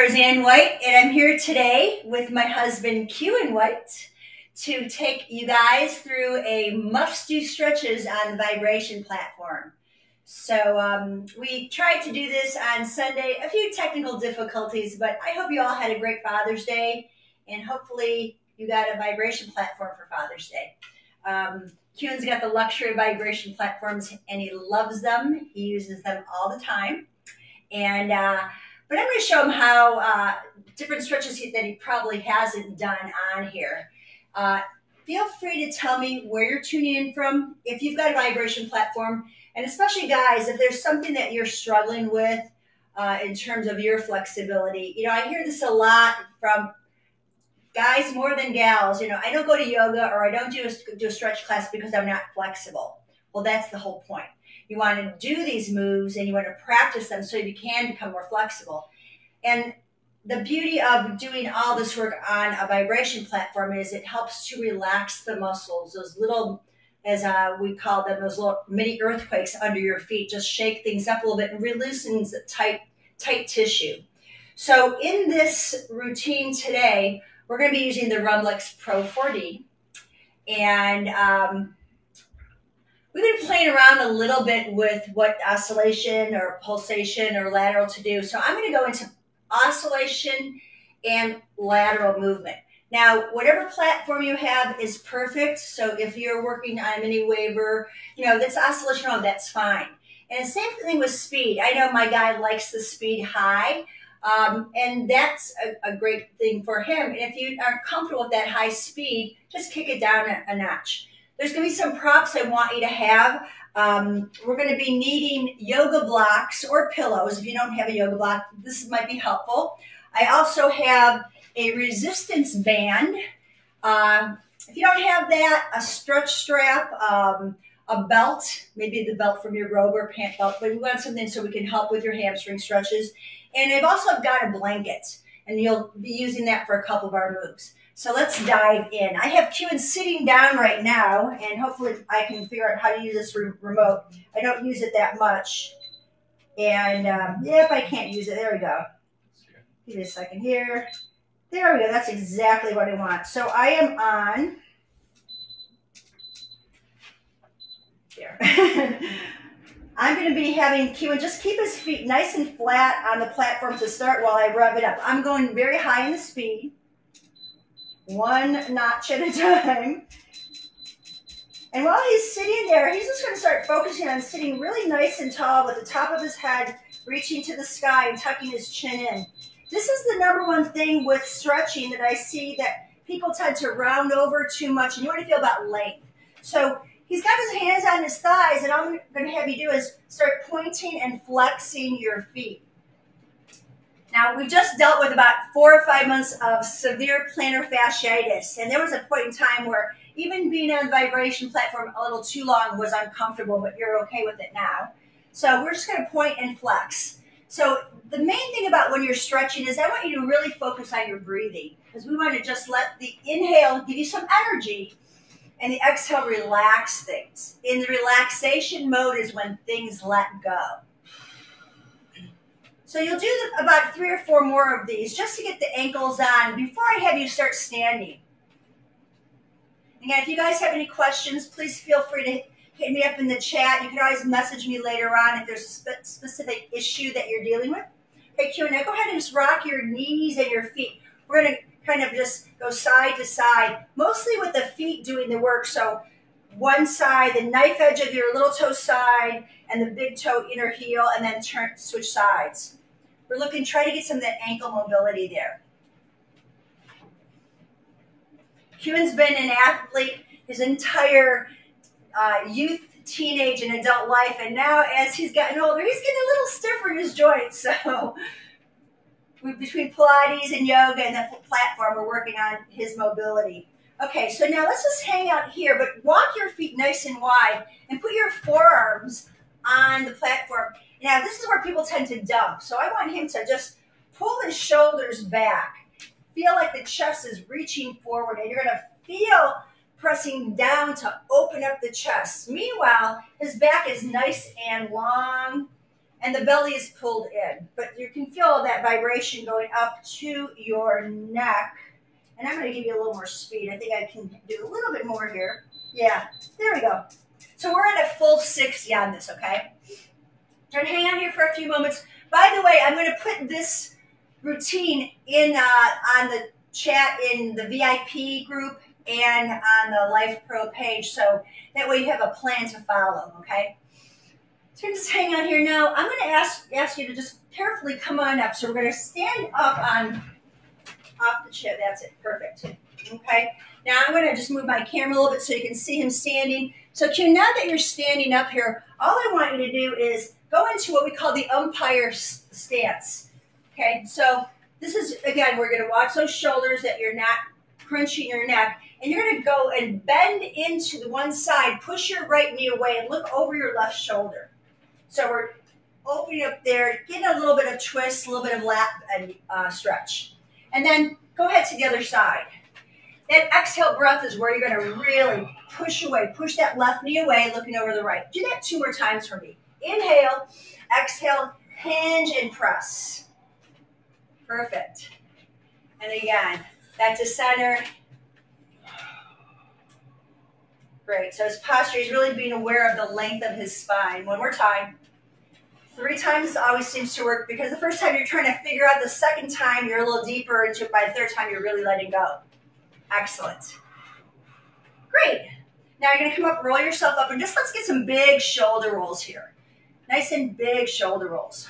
Roseanne White, and I'm here today with my husband Q and White to take you guys through a must-do stretches on the vibration platform. So we tried to do this on Sunday, a few technical difficulties, but I hope you all had a great Father's Day, and hopefully you got a vibration platform for Father's Day. Q's got the luxury of vibration platforms, and he loves them. He uses them all the time. And but I'm going to show him how different stretches that he probably hasn't done on here. Feel free to tell me where you're tuning in from, if you've got a vibration platform, and especially guys, if there's something that you're struggling with in terms of your flexibility. You know, I hear this a lot from guys more than gals. You know, I don't go to yoga or I don't do a stretch class because I'm not flexible. Well, that's the whole point. You want to do these moves and you want to practice them so you can become more flexible. And the beauty of doing all this work on a vibration platform is it helps to relax the muscles, those little, as we call them, those little mini earthquakes under your feet. Just shake things up a little bit and loosens the tight tissue. So in this routine today, we're going to be using the Rumlex Pro 4D. And we've been playing around a little bit with what oscillation or pulsation or lateral to do. So I'm going to go into oscillation and lateral movement. Now, whatever platform you have is perfect. So if you're working on a mini waver, you know, that's oscillation, oh, that's fine. And the same thing with speed. I know my guy likes the speed high, and that's a great thing for him. And if you aren't comfortable with that high speed, just kick it down a notch. There's going to be some props I want you to have. We're going to be needing yoga blocks or pillows. If you don't have a yoga block, this might be helpful. I also have a resistance band. If you don't have that, a stretch strap, a belt, maybe the belt from your robe or pant belt, but we want something so we can help with your hamstring stretches. And I've also got a blanket, and you'll be using that for a couple of our moves. So let's dive in. I have Q sitting down right now, and hopefully I can figure out how to use this remote. I don't use it that much. And yep, I can't use it. There we go. Give me a second here. There we go. That's exactly what I want. So I am on here. I'm going to be having Q just keep his feet nice and flat on the platform to start while I rub it up. I'm going very high in the speed. One notch at a time. And while he's sitting there, he's just going to start focusing on sitting really nice and tall with the top of his head reaching to the sky and tucking his chin in. This is the #1 thing with stretching that I see that people tend to round over too much, and you want to feel about length. So he's got his hands on his thighs, and all I'm going to have you do is start pointing and flexing your feet. Now, we just dealt with about 4 or 5 months of severe plantar fasciitis, and there was a point in time where even being on the vibration platform a little too long was uncomfortable, but you're okay with it now. So we're just going to point and flex. So the main thing about when you're stretching is I want you to really focus on your breathing, because we want to just let the inhale give you some energy, and the exhale relax things. In the relaxation mode is when things let go. So you'll do about 3 or 4 more of these just to get the ankles on before I have you start standing. Again, if you guys have any questions, please feel free to hit me up in the chat. You can always message me later on if there's a specific issue that you're dealing with. Okay, Q, now go ahead and just rock your knees and your feet. We're going to kind of just go side to side, mostly with the feet doing the work. So one side, the knife edge of your little toe side, and the big toe inner heel, and then switch sides. We're looking, try to get some of that ankle mobility there. Q's been an athlete his entire youth, teenage, and adult life, and now as he's gotten older, he's getting a little stiffer in his joints. So between Pilates and yoga and the platform, we're working on his mobility. Okay, so now let's just hang out here, but walk your feet nice and wide and put your forearms on the platform. Now, this is where people tend to dump, so I want him to just pull his shoulders back. Feel like the chest is reaching forward, and you're going to feel pressing down to open up the chest. Meanwhile, his back is nice and long, and the belly is pulled in. But you can feel that vibration going up to your neck. And I'm going to give you a little more speed. I think I can do a little bit more here. Yeah, there we go. So we're at a full 60 on this, okay? Try to hang on here for a few moments. By the way, I'm going to put this routine in on the chat in the VIP group and on the Life Pro page, so that way you have a plan to follow, okay? So just hang on here now. I'm going to ask you to just carefully come on up. So we're going to stand up off the chair. That's it. Perfect. Okay. Now I'm going to just move my camera a little bit so you can see him standing. So Q, now that you're standing up here, all I want you to do is go into what we call the umpire stance. Okay. So this is, again, we're going to watch those shoulders that you're not crunching your neck. And you're going to go and bend into the one side, push your right knee away, and look over your left shoulder. So we're opening up there, getting a little bit of twist, a little bit of lap and stretch. And then go ahead to the other side. That exhale breath is where you're going to really push away. Push that left knee away, looking over the right. Do that 2 more times for me. Inhale, exhale, hinge and press. Perfect. And again, back to center. Great. So his posture, he's really being aware of the length of his spine. One more time. 3 times always seems to work, because the first time you're trying to figure out, the second time you're a little deeper into it, by the third time you're really letting go. Excellent. Great. Now you're going to come up, roll yourself up, and just let's get some big shoulder rolls here. Nice and big shoulder rolls.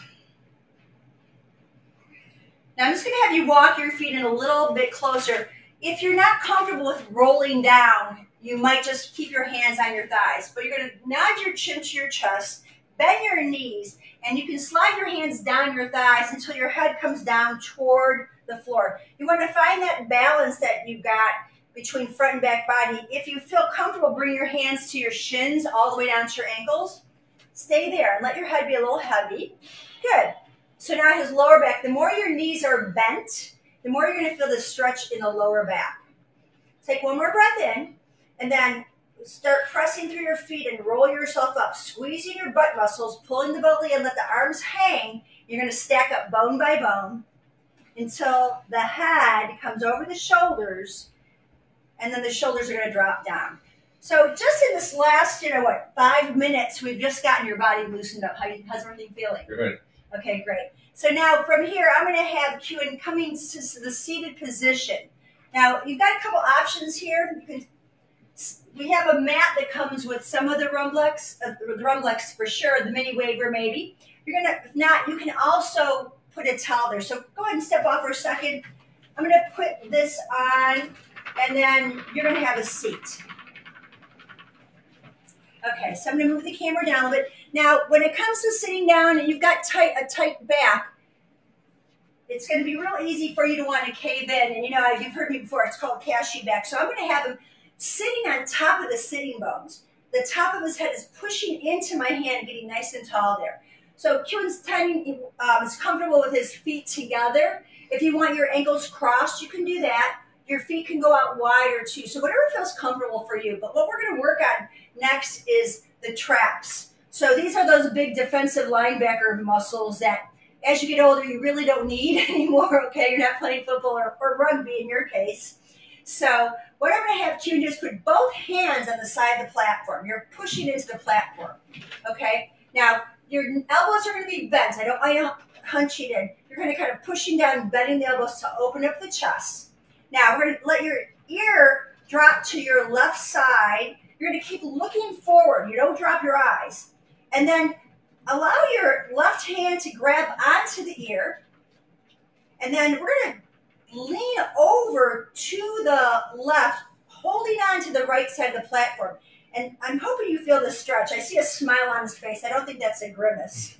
Now I'm just going to have you walk your feet in a little bit closer. If you're not comfortable with rolling down, you might just keep your hands on your thighs, but you're going to nod your chin to your chest, bend your knees, and you can slide your hands down your thighs until your head comes down toward the floor. You want to find that balance that you've got between front and back body. If you feel comfortable, bring your hands to your shins all the way down to your ankles. Stay there and let your head be a little heavy. Good. So now his lower back, the more your knees are bent, the more you're going to feel the stretch in the lower back. Take one more breath in, and then start pressing through your feet and roll yourself up, squeezing your butt muscles, pulling the belly and let the arms hang. You're going to stack up bone by bone until the head comes over the shoulders, and then the shoulders are going to drop down. So just in this last, 5 minutes, we've just gotten your body loosened up. How's everything feeling? Good. Okay, great. So now from here, I'm going to have Q coming to the seated position. Now, you've got a couple options here. We have a mat that comes with some of the Rumblex for sure, the mini waiver maybe. If not, you can also put a towel there. So go ahead and step off for a second. I'm going to put this on, and then you're going to have a seat. Okay, so I'm going to move the camera down a little bit. Now, when it comes to sitting down and you've got a tight back, it's going to be real easy for you to want to cave in. And you've heard me before, it's called cashew back. So I'm going to have him sitting on top of the sitting bones. The top of his head is pushing into my hand, getting nice and tall there. So Q-In's is comfortable with his feet together. If you want your ankles crossed, you can do that. Your feet can go out wider too. So whatever feels comfortable for you. But what we're going to work on next is the traps. So these are those big defensive linebacker muscles that as you get older, you really don't need anymore, okay? You're not playing football or rugby in your case. So what I'm going to have Q do is put both hands on the side of the platform. You're pushing into the platform, okay? Now, your elbows are going to be bent. I don't want you hunching in. You're going to kind of pushing down, bending the elbows to open up the chest. Now, we're going to let your ear drop to your left side. You're going to keep looking forward. You don't drop your eyes. And then allow your left hand to grab onto the ear. And then we're going to lean over to the left, holding on to the right side of the platform. And I'm hoping you feel the stretch. I see a smile on his face. I don't think that's a grimace.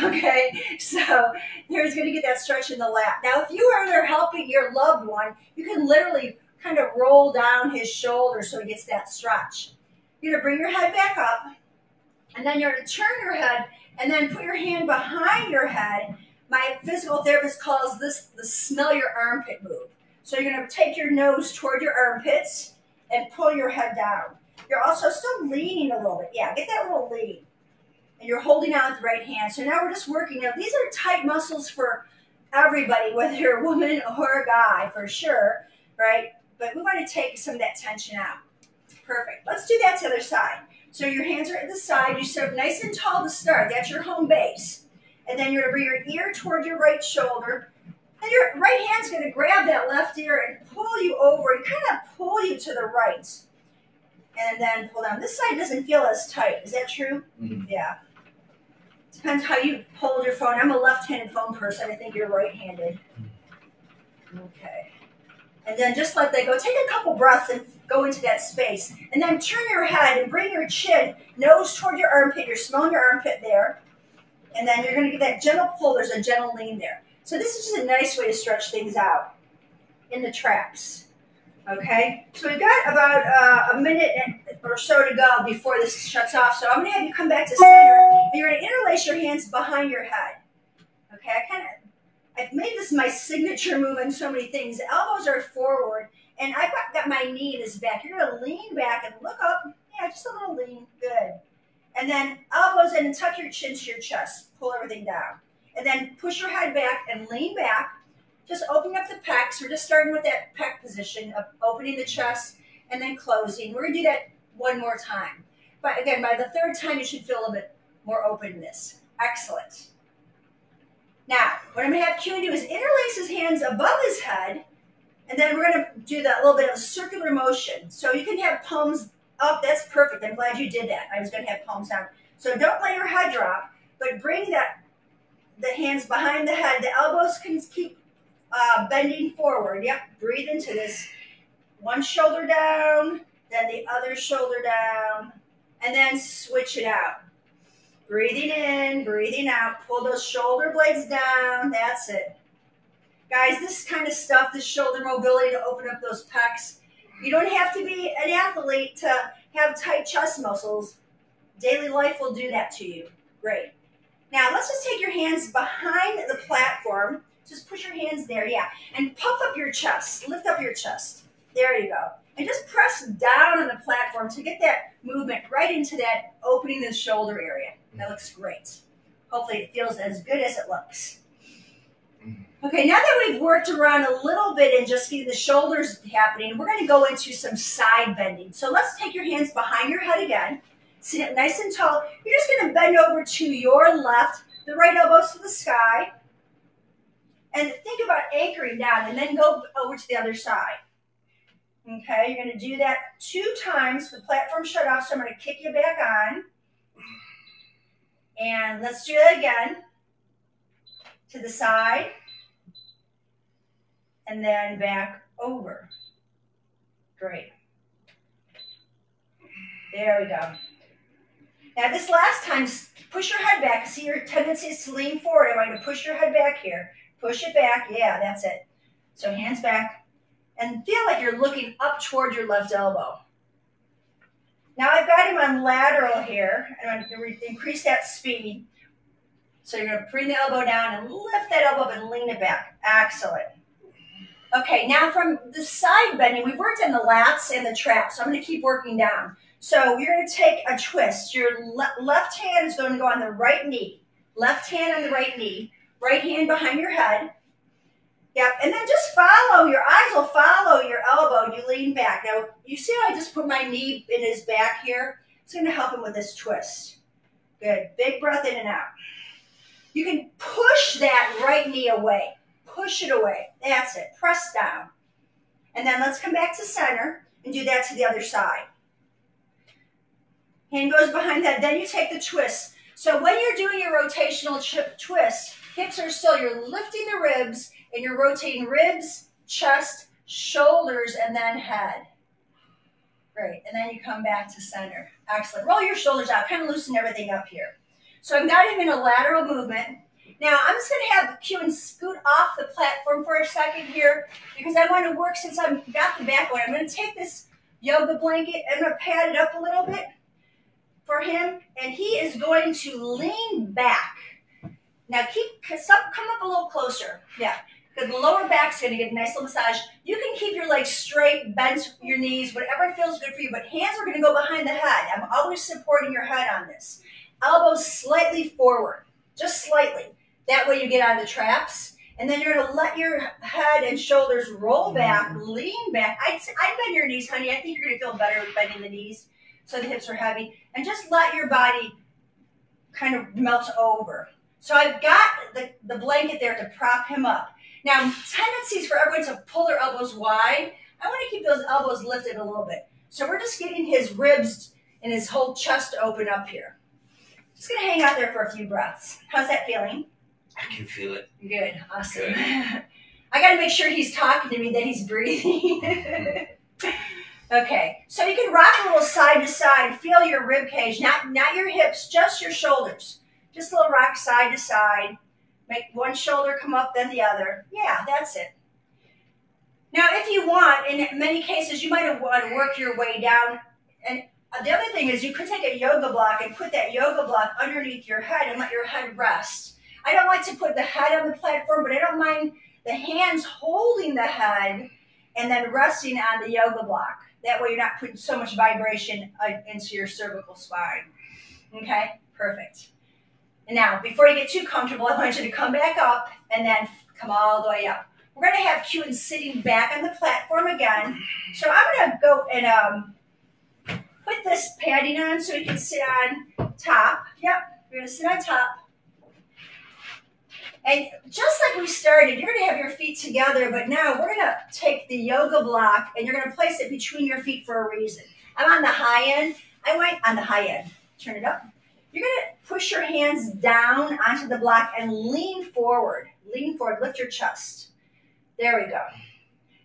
Okay? So here's going to get that stretch in the lap. Now, if you are there helping your loved one, you can literally kind of roll down his shoulder so he gets that stretch. You're going to bring your head back up, and then you're going to turn your head, and then put your hand behind your head. My physical therapist calls this the smell your armpit move. So you're going to take your nose toward your armpits and pull your head down. You're also still leaning a little bit. Yeah, get that little lean. and you're holding on with the right hand. So now we're just working. Now these are tight muscles for everybody, whether you're a woman or a guy, for sure, right? But we want to take some of that tension out. Perfect. Let's do that to the other side. So your hands are at the side. You sit up nice and tall to start. That's your home base. And then you're going to bring your ear toward your right shoulder. And your right hand's going to grab that left ear and pull you over and kind of pull you to the right. And then pull down. This side doesn't feel as tight. Is that true? Mm-hmm. Yeah. Depends how you hold your phone. I'm a left-handed phone person. I think you're right-handed. Okay. And then just let that go. Take a couple breaths and go into that space. And then turn your head and bring your chin, nose toward your armpit. You're smelling your armpit there. And then you're going to get that gentle pull. There's a gentle lean there. So this is just a nice way to stretch things out in the traps. Okay? So we've got about a minute or so to go before this shuts off. So I'm going to have you come back to center. And you're going to interlace your hands behind your head. Okay? I've made this my signature move on so many things. The elbows are forward, and I've got my knee in his back. You're going to lean back and look up. Yeah, just a little lean. Good. And then elbows in and tuck your chin to your chest. Pull everything down. And then push your head back and lean back. Just opening up the pecs. We're just starting with that pec position of opening the chest and then closing. We're going to do that one more time. But again, by the third time, you should feel a bit more openness. Excellent. Now, what I'm going to have Q do is interlace his hands above his head, and then we're going to do that little bit of circular motion. So you can have palms up. That's perfect. I'm glad you did that. I was going to have palms down. So don't let your head drop, but bring the hands behind the head. The elbows can keep bending forward. Yep. Breathe into this. One shoulder down, then the other shoulder down, and then switch it out. Breathing in, breathing out. Pull those shoulder blades down. That's it. Guys, this kind of stuff, this shoulder mobility to open up those pecs. You don't have to be an athlete to have tight chest muscles. Daily life will do that to you. Great. Now, let's just take your hands behind the platform. Just push your hands there, yeah. And puff up your chest. Lift up your chest. There you go. And just press down on the platform to get that movement right into that opening the shoulder area. That looks great. Hopefully it feels as good as it looks. Okay, now that we've worked around a little bit and just getting the shoulders happening, we're going to go into some side bending. So let's take your hands behind your head again. Sit up nice and tall. You're just going to bend over to your left, the right elbows to the sky. And think about anchoring down and then go over to the other side. Okay, you're going to do that 2 times. The platform shut off, so I'm going to kick you back on. And let's do that again. To the side. And then back over. Great. There we go. Now this last time, push your head back. See, your tendency is to lean forward. I want you to push your head back here. Push it back. Yeah, that's it. So hands back. And feel like you're looking up toward your left elbow. Now I've got him on lateral here. I'm going to increase that speed. So you're going to bring the elbow down and lift that elbow up and lean it back. Excellent. Okay, now from the side bending, we've worked on the lats and the traps. So I'm going to keep working down. So you're going to take a twist. Your left hand is going to go on the right knee. Left hand on the right knee. Right hand behind your head. Yep, and then just follow. Your eyes will follow your elbow. You lean back. Now, you see how I just put my knee in his back here? It's going to help him with this twist. Good. Big breath in and out. You can push that right knee away. Push it away. That's it. Press down. And then let's come back to center and do that to the other side. Hand goes behind that. Then you take the twist. So when you're doing your rotational twist, hips are still. You're lifting the ribs, and you're rotating ribs, chest, shoulders, and then head. Great. And then you come back to center. Excellent. Roll your shoulders out. Kind of loosen everything up here. So I've got him in a lateral movement. Now I'm just going to have Q and scoot off the platform for a second here because I want to work since I've got the back one. I'm going to take this yoga blanket and I'm going to pad it up a little bit for him, and he is going to lean back. Now come up a little closer. Yeah. The lower back's going to get a nice little massage. You can keep your legs straight, bend your knees, whatever feels good for you, but hands are going to go behind the head. I'm always supporting your head on this. elbows slightly forward, just slightly. That way you get out of the traps. And then you're gonna let your head and shoulders roll back, lean back. I'd bend your knees, honey. I think you're gonna feel better with bending the knees so the hips are heavy. And just let your body kind of melt over. So I've got the blanket there to prop him up. Now, tendencies for everyone to pull their elbows wide. I want to keep those elbows lifted a little bit. So we're just getting his ribs and his whole chest open up here. Just gonna hang out there for a few breaths. How's that feeling? I can feel it. Good, awesome. Good. I gotta make sure he's talking to me, that he's breathing. Okay, so you can rock a little side to side. Feel your rib cage, not your hips, just your shoulders. Just a little rock side to side. Make one shoulder come up, then the other. Yeah, that's it. Now, if you want, in many cases, you might want to work your way down. And the other thing is you could take a yoga block and put that yoga block underneath your head and let your head rest. I don't like to put the head on the platform, but I don't mind the hands holding the head and then resting on the yoga block. That way you're not putting so much vibration into your cervical spine. Okay, perfect. And now, before you get too comfortable, I want you to come back up and then come all the way up. We're going to have Q sitting back on the platform again. So I'm going to go and put this padding on so he can sit on top. Yep, we're going to sit on top. And just like we started, you're going to have your feet together, but now we're going to take the yoga block and you're going to place it between your feet for a reason. I'm on the high end. I went on the high end. Turn it up. You're going to push your hands down onto the block and lean forward. Lean forward. Lift your chest. There we go.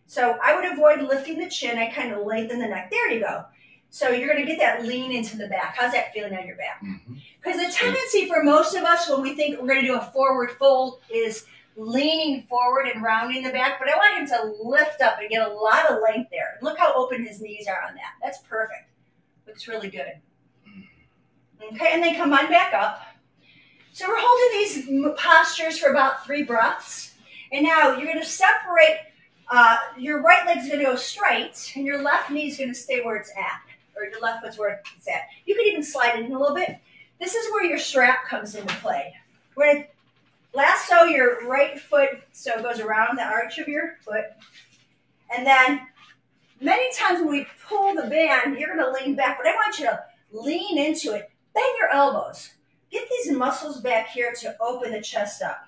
So I would avoid lifting the chin. I kind of lengthen the neck. There you go. So you're going to get that lean into the back. How's that feeling on your back? Because the tendency for most of us when we think we're going to do a forward fold is leaning forward and rounding the back. But I want him to lift up and get a lot of length there. Look how open his knees are on that. That's perfect. Looks really good. Okay, and then come on back up. So we're holding these postures for about 3 breaths. And now you're going to separate, your right leg's going to go straight, and your left knee is going to stay where it's at, or your left foot's where it's at. You could even slide it in a little bit. This is where your strap comes into play. We're going to lasso your right foot so it goes around the arch of your foot. And then many times when we pull the band, you're going to lean back, but I want you to lean into it. Bend your elbows. Get these muscles back here to open the chest up.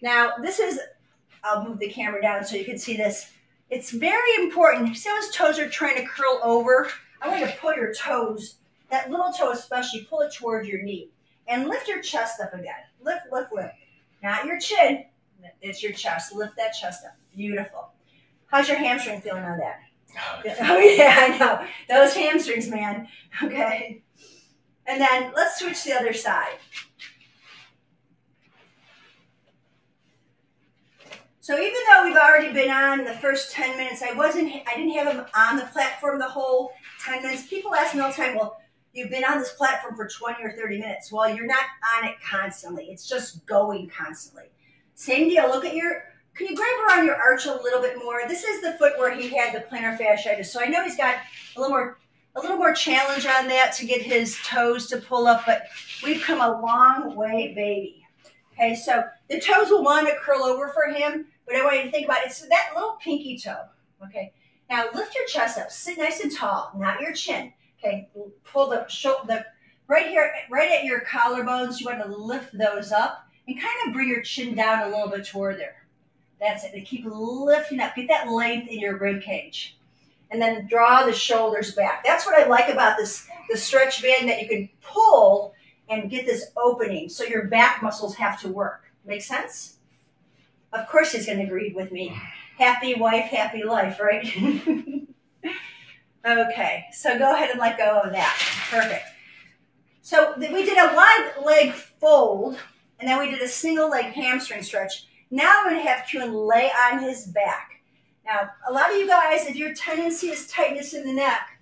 Now, this is, I'll move the camera down so you can see this. It's very important. See how his toes are trying to curl over? I want you to pull your toes, that little toe especially, pull it towards your knee. And lift your chest up again. Lift, lift, lift. Not your chin. It's your chest. Lift that chest up. Beautiful. How's your hamstring feeling on that? Oh, yeah, I know. Those hamstrings, man. Okay. And then let's switch to the other side. So even though we've already been on the first 10 minutes, I didn't have him on the platform the whole 10 minutes. People ask me all the time, well, you've been on this platform for 20 or 30 minutes. Well, you're not on it constantly. It's just going constantly. Same deal. Look at your, can you grab around your arch a little bit more? This is the foot where he had the plantar fasciitis. So I know he's got a little more challenge on that to get his toes to pull up, but we've come a long way, baby. Okay, so the toes will want to curl over for him, but I want you to think about it. So that little pinky toe, okay? Now lift your chest up, sit nice and tall, not your chin. Okay, pull the shoulder, right here, right at your collarbones, you want to lift those up and kind of bring your chin down a little bit toward there. That's it, and keep lifting up, get that length in your rib cage. And then draw the shoulders back. That's what I like about this, the stretch band, that you can pull and get this opening so your back muscles have to work. Make sense? Of course he's going to agree with me. Happy wife, happy life, right? Okay, so go ahead and let go of that. Perfect. So we did a wide leg fold, and then we did a single leg hamstring stretch. Now I'm going to have Kuhn lay on his back. Now, a lot of you guys, if your tendency is tightness in the neck,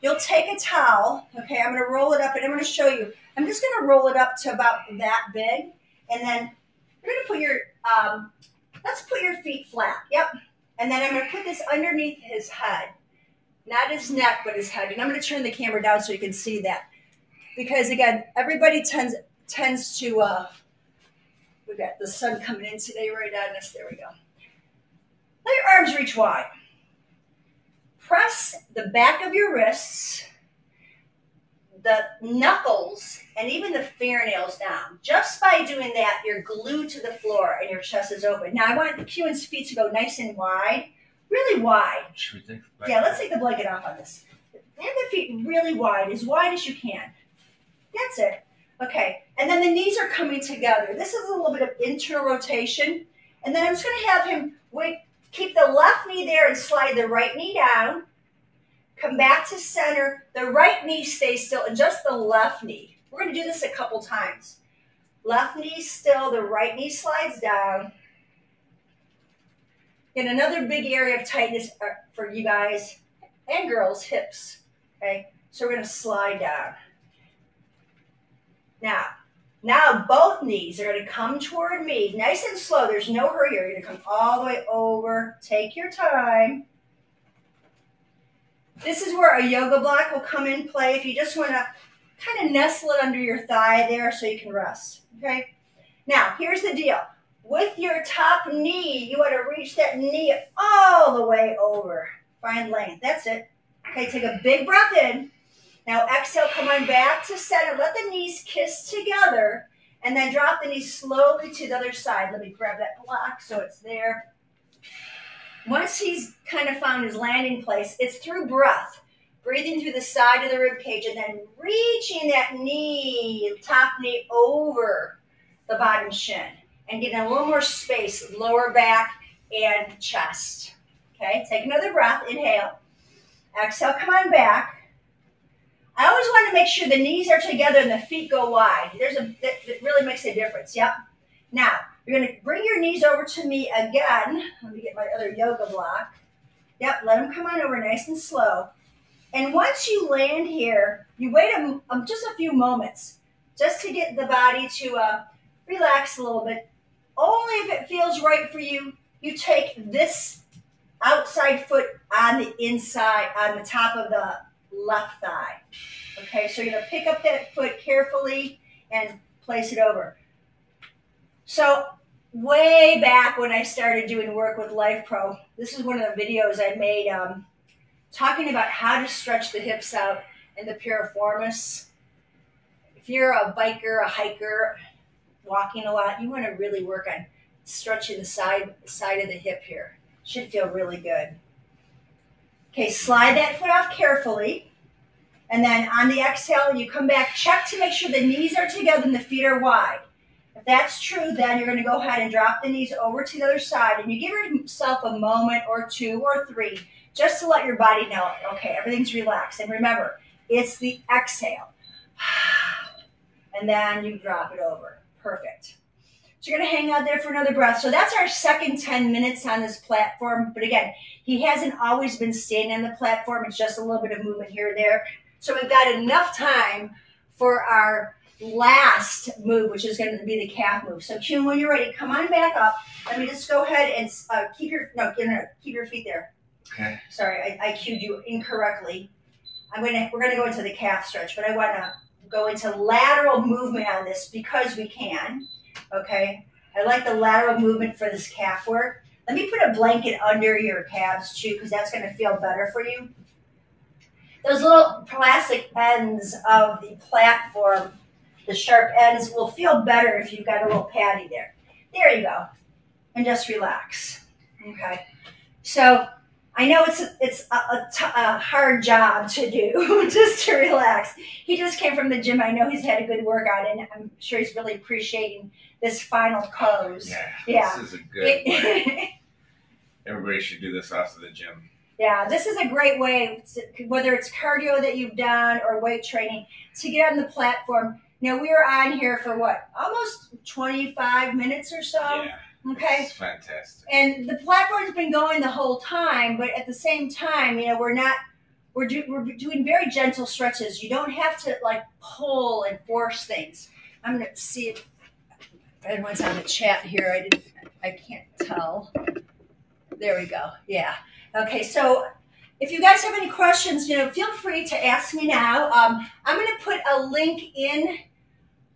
you'll take a towel. Okay, I'm going to roll it up, and I'm going to show you. I'm just going to roll it up to about that big, and then you're going to put your, let's put your feet flat. Yep. And then I'm going to put this underneath his head. Not his neck, but his head. And I'm going to turn the camera down so you can see that. because again, everybody tends to, we got the sun coming in today right on us. There we go. Let your arms reach wide. Press the back of your wrists, the knuckles, and even the fingernails down. Just by doing that, you're glued to the floor and your chest is open. Now, I want Q&'s feet to go nice and wide, really wide. Should we take yeah, let's take the blanket off on this. Have the feet really wide as you can. That's it. Okay, and then the knees are coming together. This is a little bit of internal rotation. And then I'm just going to have him keep the left knee there and slide the right knee down. Come back to center. The right knee stays still and just the left knee. We're going to do this a couple times. Left knee still, the right knee slides down. And another big area of tightness for you guys and girls, hips. Okay, so we're going to slide down. Now both knees are going to come toward me, nice and slow. There's no hurry. You're going to come all the way over. Take your time. This is where a yoga block will come in play if you just want to kind of nestle it under your thigh there so you can rest. Okay. Now, here's the deal. With your top knee, you want to reach that knee all the way over. Find length. That's it. Okay, take a big breath in. Now exhale, come on back to center. Let the knees kiss together and then drop the knees slowly to the other side. Let me grab that block so it's there. Once he's kind of found his landing place, it's through breath. Breathing through the side of the rib cage and then reaching that knee, top knee over the bottom shin and getting a little more space, lower back and chest. Okay, take another breath, inhale. Exhale, come on back. I always want to make sure the knees are together and the feet go wide. That really makes a difference, yep. Now, you're going to bring your knees over to me again. Let me get my other yoga block. Yep, let them come on over nice and slow. And once you land here, you wait just a few moments just to get the body to relax a little bit. Only if it feels right for you, you take this outside foot on the inside, on the top of the left thigh. Okay, so you're going to pick up that foot carefully and place it over. So way back when I started doing work with Life Pro, this is one of the videos I made talking about how to stretch the hips out in the piriformis. If you're a biker, a hiker, walking a lot, you want to really work on stretching the side of the hip here. Should feel really good. Okay, slide that foot off carefully. And then on the exhale, you come back, check to make sure the knees are together and the feet are wide. If that's true, then you're going to go ahead and drop the knees over to the other side. And you give yourself a moment or two or three just to let your body know, okay, everything's relaxed. And remember, it's the exhale. And then you drop it over. Perfect. So you're going to hang out there for another breath. So that's our second 10 minutes on this platform. But again, he hasn't always been standing on the platform. It's just a little bit of movement here or there. So we've got enough time for our last move, which is going to be the calf move. So Q, when you're ready, come on back up. Let me just go ahead and keep your feet there. Okay. Sorry, I cued you incorrectly. We're going to go into the calf stretch, but I want to go into lateral movement on this because we can. Okay. I like the lateral movement for this calf work. Let me put a blanket under your calves too, because that's going to feel better for you. Those little plastic ends of the platform, the sharp ends, will feel better if you've got a little padding there. There you go. And just relax. Okay. So I know it's a hard job to do, just to relax. He just came from the gym. I know he's had a good workout, and I'm sure he's really appreciating this final pose. Yeah. This is a good way. Everybody should do this after the gym. Yeah, this is a great way, whether it's cardio that you've done or weight training, to get on the platform. Now, we were on here for what, almost 25 minutes or so? Yeah. Okay. It's fantastic. And the platform's been going the whole time, but at the same time, you know, we're doing very gentle stretches. You don't have to like pull and force things. I'm going to see if anyone's on the chat here. I can't tell. There we go. Yeah. Okay, so if you guys have any questions, feel free to ask me now. I'm going to put a link in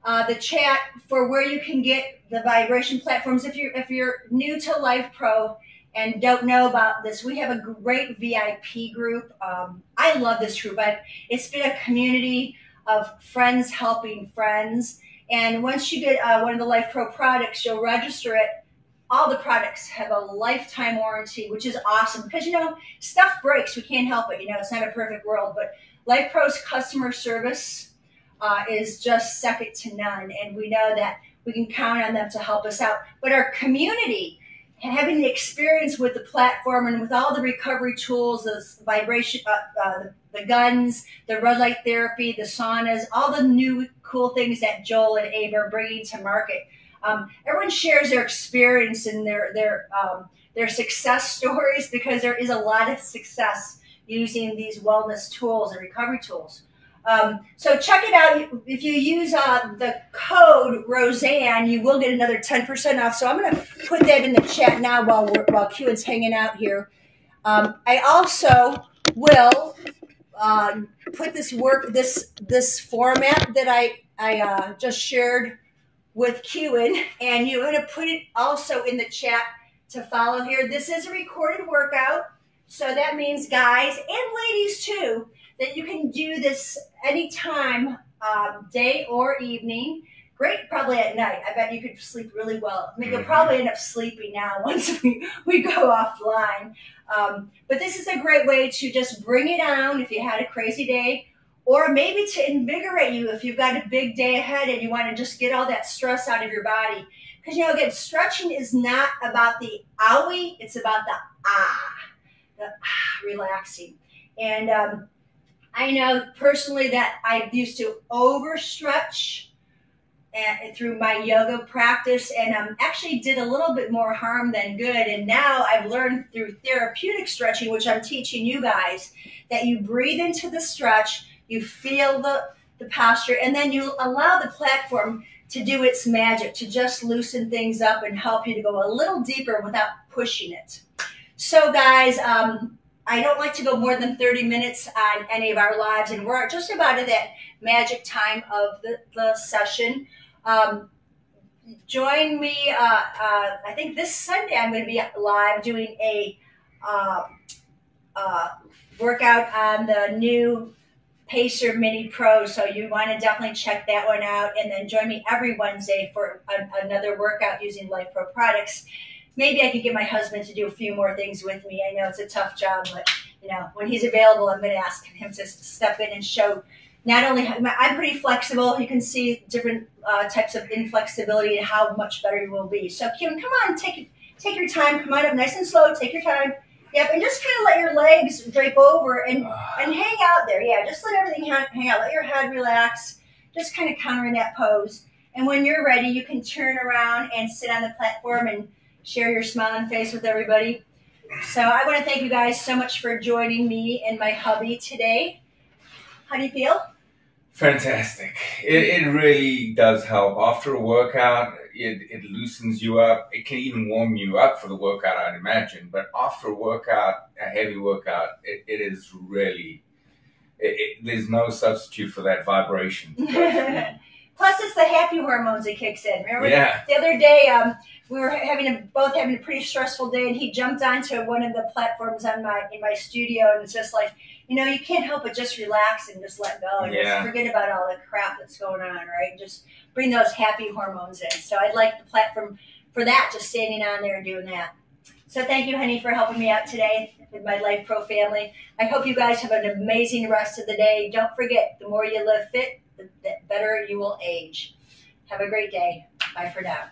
the chat for where you can get the vibration platforms. If you're new to Life Pro and don't know about this, we have a great VIP group. I love this group. It's been a community of friends helping friends. And once you get one of the Life Pro products, you'll register it. All the products have a lifetime warranty, which is awesome because, stuff breaks. We can't help it. It's not a perfect world. But Life Pro's customer service is just second to none. And we know that we can count on them to help us out. But our community, having the experience with the platform and with all the recovery tools, the vibration, the guns, the red light therapy, the saunas, all the new cool things that Joel and Abe are bringing to market. Everyone shares their experience and their success stories because there is a lot of success using these wellness tools and recovery tools. So check it out. If you use the code Roseanne, you will get another 10% off. So I'm going to put that in the chat now while Q&A's hanging out here. I also will put this format that I just shared with Q&A, and you're going to put it also in the chat to follow here. This is a recorded workout, so that means guys and ladies too, that you can do this anytime, day or evening. Great, probably at night. I bet you could sleep really well. I mean, you'll probably end up sleeping now once we go offline. But this is a great way to just bring it down if you had a crazy day, or maybe to invigorate you if you've got a big day ahead and you want to just get all that stress out of your body. Because, again, stretching is not about the owie, it's about the relaxing. And I know personally that I used to overstretch through my yoga practice, and actually did a little bit more harm than good. And now I've learned through therapeutic stretching, which I'm teaching you guys, that you breathe into the stretch, you feel the posture, and then you allow the platform to do its magic, to just loosen things up and help you to go a little deeper without pushing it. So guys, I don't like to go more than 30 minutes on any of our lives, and we're just about at that magic time of the session. Join me, I think this Sunday I'm going to be live doing a workout on the new Pacer Mini Pro, so you want to definitely check that one out, and then join me every Wednesday for another workout using Life Pro products. Maybe I could get my husband to do a few more things with me. I know it's a tough job, but when he's available, I'm going to ask him to step in and show. Not only I'm pretty flexible, you can see different types of inflexibility and how much better you will be. So Kim, come on, take your time, come on up nice and slow, take your time. Yep, and just kind of let your legs drape over and hang out there. Yeah, just let everything hang out. Let your head relax. Just kind of countering that pose. And when you're ready, you can turn around and sit on the platform and share your smiling face with everybody. So I want to thank you guys so much for joining me and my hubby today. How do you feel? Fantastic. It really does help. After a workout, it loosens you up. It can even warm you up for the workout, I'd imagine. But after a workout, a heavy workout, it is really, there's no substitute for that vibration. Plus, it's the happy hormones that kicks in. Remember, the other day, we were both having a pretty stressful day, and he jumped onto one of the platforms in my studio, and it's just like, you can't help but just relax and just let go and just forget about all the crap that's going on, right? Just bring those happy hormones in. So I'd like the platform for that, just standing on there and doing that. So thank you, honey, for helping me out today with my Life Pro family. I hope you guys have an amazing rest of the day. Don't forget, the more you live fit, the better you will age. Have a great day. Bye for now.